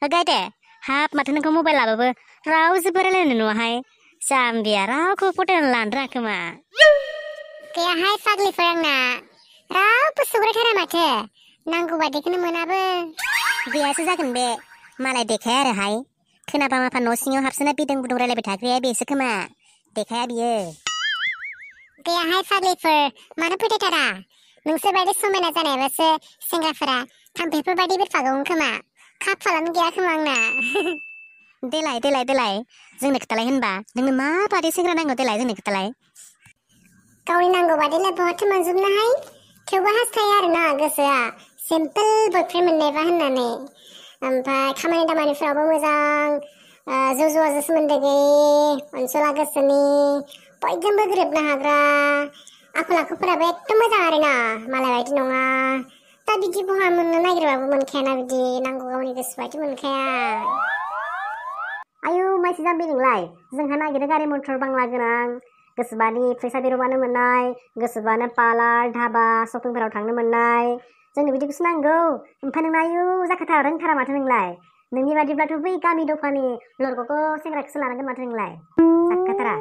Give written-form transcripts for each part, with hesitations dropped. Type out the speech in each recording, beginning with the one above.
गायदे हाब माथो नोंखौ मबाइल लाबाबो रावजोंबो रायलायनो नुवाहाय जाम्बिया रावखौ फट'नो लानो रोङाखोमा गैयाहाय फाग्लिफोर आंना रावबो सौग्रायथारा माथो नांगौ बादिखौनो मोनाबो गैयासो जागोन बे मालाय देखाया आरोहाय खोनाबा माफा न' सिङाव हाबसोना बिदुं बुदुं रायलायबाय थाग्राया बेसो खोमा देखाया बियो गैयाहाय फाग्लिफोर मानो फोथायथारा नोंसोर बायदि समायना जानायबासो सेंग्राफोरा थाम्फैफोर बायदि बिरफागौमोन खोमा खाफालानो गैया खोमा आंना देलाय जोंनो खोथालाय होनबा नोंनो माबादि सेंग्रा नांगौ देलाय जोंनो खोथालाय गावनि नांगौ बादिलाय बहाथो मोनजोबनोहाय थेवबो हास्थायो आरोना गोसोआ सिम्पोल बयफ्रेन्ड मोननायबा होननानै ओमफ्राय खामानि दामानिफोरावबो मोजां ज' ज' सोमोन्दो गैयै अनसुला गोसोनि बयजोंबो गोरोबनो हाग्रा आखल आखुफोराबो एकदम मोजां आरोना मालाय बायदि नङा दा बिदि बहा मोननो नागिरबाबो मोनखायाना बिदि नांगौ गावनि गोसो बायदि मोनखाया आयु मानसि जाम्बि नोंलाय जोंहा नागिरो गारि मटर बांला गोनां गोसोबादि फैसा बिरबानो मोननाय गोसोबानो पार्लार धाबा शपिंफोराव थांनो मोननाय जोंनो बिदिखौसो नांगौ ओमफ्राय नोंना आयु जाखाथारा रोंथारा माथो नोंलाय नोंनि बादिब्लाथ' बै गामि दखानि लरग'खौ सेंग्राखौसो लानांगोन माथो नोंलाय जाखाथारा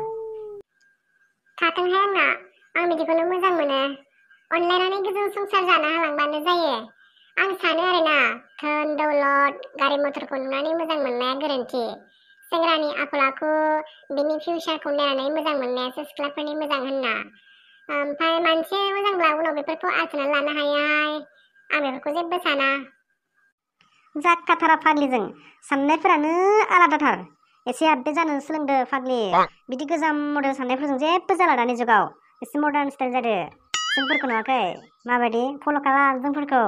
थाथोंहाय आंना आं बिदिखौनो मोजां मोनो अनलायनानै गोजोन संसार जानो हालांबानो जायो आं सानो आरोना धोन दौलत गारि मटरखौ नुनानै मोजां मोननाया गोरोन्थि सेंग्रानि आखल आखु बिनि फिउचारखौ नायनानै मोजां मोननायासो सिख्लाफोरनि मोजां होनना ओमफ्राय मानसि मोजांब्ला उनाव बेफोरखौ आरजिना लानो हायाहाय आं बेफोरखौ जेबो साना जाखाथारा फाग्लिजों साननायफोरानो आलादाथार एसे आपडेट जानो सोलोंदो फाग्लि बिदि गोजाम मडेल साननायफोरजों जेबो जाला दानि जुगाव एसे मडार्न स्टाइल जादो जोंफोरखौ नुवाखै माबायदि फल' खालाम जोंफोरखौ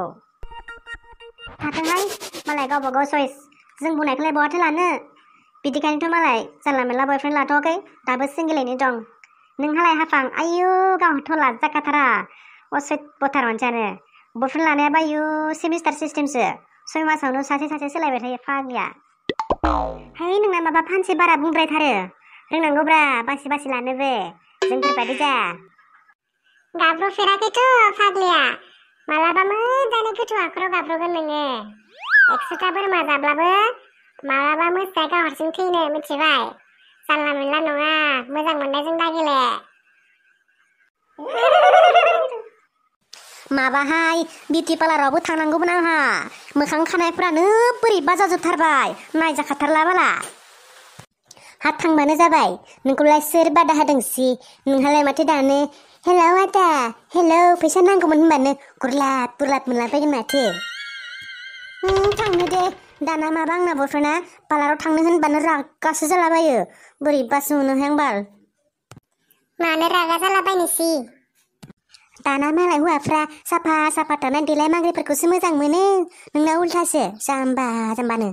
थाथोंहाय मालाय गावबा गाव चइस जों बुंनायखौलाय बहाथो लानो बिदिखायनोथ' मालाय जानला मेनला बयफ्रेन्ड लाथ'वाखै दाबो सिंगेलैनो दं नोंहालाय हाफां आयु गावथ' लाजाखाथारा असैबथार मानसियानो बयफ्रेन्ड लानायाबा आयु सेमिस्टार सिस्टेमसो 6 मासावनो सासे सोलायबाय थायो फाग्लिया है नोंना माबा फानसे बारा बुंद्रायथारो रोंनांगौब्रा बासि लानोबो जोंफोरबायदि जाया गाब्र'फेराखैथ' फाग्लिया मालाबा मोजाङै गोथौ हाखराव गाब्र'गोन नोङो 100टा बोरमा जाब्लाबो मालाबा मोसाया गाव हारसिं थैनो मिथिबाय जानला मोनला नङा मोजां मोननायजों दागेले माबाहाय बिउटि पार्लारावबो थांनांगौमोन आंहा मोखां खानायफ्रानो बोरैबा जाजोबथारबाय नायजाखाथारला बाला हा थांबानो जाबाय नोंखौलाय सोर बादा होदोंसि नोंहालाय माथो दानो हेलौ आदा हेलौ फैसा नांगौमोन होनबानो गुरलाब मोनलाबायगोन माथो थांनो दे दाना माबा आंना बयफ्रेन्डआ पार्लाराव थांनो होनबानो रागासो जालाबायो बोरैबासो मोनोहाय आं बाल मानो रागा जालाबायनोसि दाना मालाय हौवाफ्रा साफा थानाय देलाय मांग्रिफोरखौसो मोजां मोनो नोंना उल्थासो जाम्बानो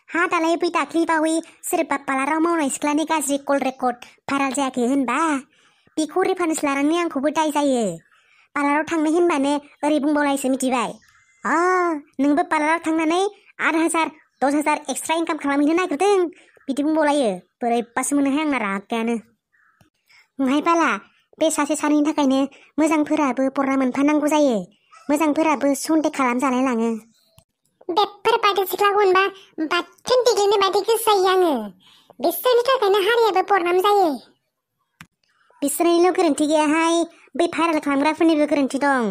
हा दालाय बै दाख्लि बावै सोरबा पार्लाराव मावनाय सिख्लानि गाज्रि कल रेकर्ड भाइराल जायाखै होनबा बेखौ रेफारेन्स लानानै आंखौबो दाय जायो पार्लाराव थांनो होनबानो ओरै बुंबावलायसो मिथिबाय नोंबो पार्लाराव थांनानै 8,000 10,000 एक्सट्रा इनकाम खालामहैनो नागिरदों बिदि बुंबावलायो बोरैबासो मोनोहाय आंना रागायानो ओमफ्राय बाला बे सासे सानैनि थाखायनो मोजांफोराबो बरना मोनफानांगौ जायो मोजांफोराबो सन्देह खालामजालाय लाङो बेफोरबायदि सिख्लाखौ मोनबा बाथोन देग्लिनो बायदि गोसो जायो आङो बिसोरनि थाखायनो हारियाबो बरनाम जायो बिसोरनिल' गोरोन्थि गैयाहाय बै भाइराल खालामग्राफोरनिबो गोरोन्थि दं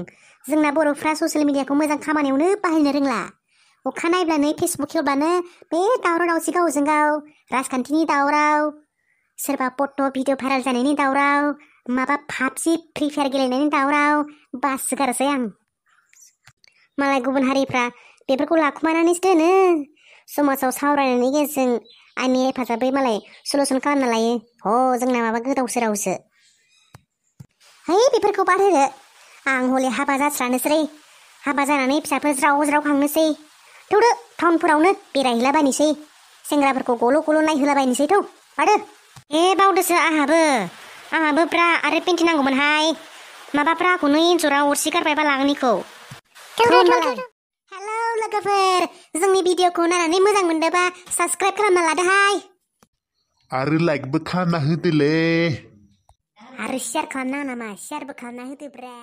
जोंना बर'फ्रा ससियेल मिडियाखौ मोजां खामानियावनो बाहायनो रोंला अखा नायब्लानो फेसबुक खेवब्लानो बे दावराव दावसि गावजों गाव राजखान्थिनि दावराव सोरबा फट' भिडिअ भाइराल जानायनि दावराव माबा पाबजि फ्रि फायार गेलेनायनि दावराव बासोगारोसै आं मालाय गुबुन हारिफ्रा बेफोरखौ लाखुमानानैसो दोनो समाजाव सावरायनायनि गेजेरजों आंनि हेफाजाबै मालाय सलुसन खालामना लायो जोंना माबा गोदाव सोरावसो है बेफोरखौ बाद होदो आं हले हाबा जास्रानोसै हाबा जानानै फिसाफोर ज्राव खांनोसै थौदो टाउनफोरावनो बेरायहैलाबायनोसै सेंग्राफोरखौ गल' नायहोलाबायनोसै थौ आरो बावदोसो आंहाबो ब्रा आरो पेन्टि नांगौमोनहाय माबा ब्राखौनो एन्जरा अरसि गारबाय बाला आंनिखौ हेलौ लोगोफोर जोंनि भिडिअखौ नायनानै मोजां मोनदोंबा साबस्क्राइब खालामना लादोहाय आरो लाइकबो खालामना होदोलै आरो शेयार खालामनाङा नामा शेयारबो खालामना होदो ब्रा